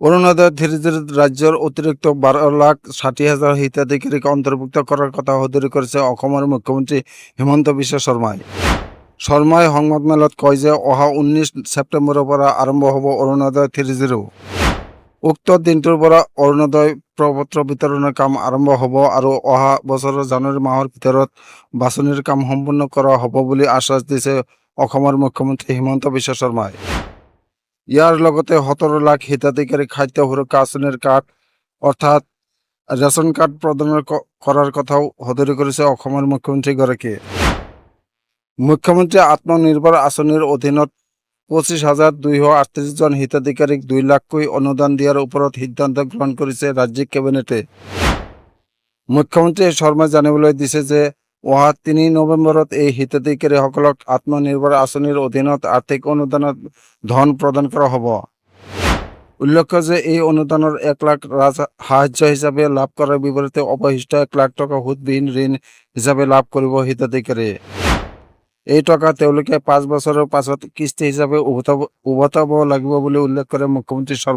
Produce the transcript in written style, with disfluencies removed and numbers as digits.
অৰুণোদয় ধীৰে ৰাজ্যৰ অতিৰিক্ত 12,60,000 হিতাধিকাৰীক অন্তৰ্ভুক্ত কৰাৰ কথা সদৰি কৰিছে অসমৰ মুখ্যমন্ত্ৰী হিমন্ত বিশ্ব শৰ্মাই। শৰ্মাই সংবাদমেলত কয় যে অহা 19 ছেপ্টেম্বৰৰ পৰা আৰম্ভ হ'ব অৰুণোদয় 3.0। উক্ত দিনটোৰ পৰা অৰুণোদয় প্ৰপত্ৰ বিতৰণৰ কাম আৰম্ভ হ'ব আৰু অহা বছৰৰ জানুৱাৰী মাহৰ ভিতৰত বাছনিৰ কাম সম্পূৰ্ণ কৰা হ'ব বুলি আশ্বাস দিছে অসমৰ মুখ্যমন্ত্ৰী হিমন্ত বিশ্ব শৰ্মাই। ইয়াৰ লগতে 17 লাখ হিতাধিকাৰীক খাদ্য সুৰক্ষা আঁচনিৰ কাৰ্ড অৰ্থাৎ ৰেচন কাৰ্ড প্ৰদান কৰাৰ কথাও সদৰি কৰিছে অসমৰ মুখ্যমন্ত্ৰীগৰাকীয়ে। মুখ্যমন্ত্ৰী আত্মনিৰ্ভৰ আঁচনিৰ অধীনত 25,238 জন হিতাধিকাৰীক 2 লাখকৈ অনুদান দিয়াৰ ওপৰত সিদ্ধান্ত গ্ৰহণ কৰিছে ৰাজ্যিক কেবিনেটে। মুখ্যমন্ত্ৰী শৰ্মাই জানিবলৈ দিছে যে অহা 3 নৱেম্বৰত এই হিতাধিকাৰীসকলক আত্মনিৰ্ভৰ আঁচনিৰ অধীনত আৰ্থিক অনুদানৰ ধন প্ৰদান কৰা হ'ব। উল্লেখ্য যে এই অনুদানৰ 1 লাখ সাহায্য হিচাপে লাভ কৰাৰ বিপৰীতে অৱশিষ্ট 1 লাখ টকা সুদবিহীন ঋণ হিচাপে লাভ কৰিব হিতাধিকাৰীয়ে। এই টকা তেওঁলোকে 5 বছৰৰ পাছত কিস্তি হিচাপে উভতাব লাগিব বুলি উল্লেখ কৰে মুখ্যমন্ত্ৰী শৰ্মা।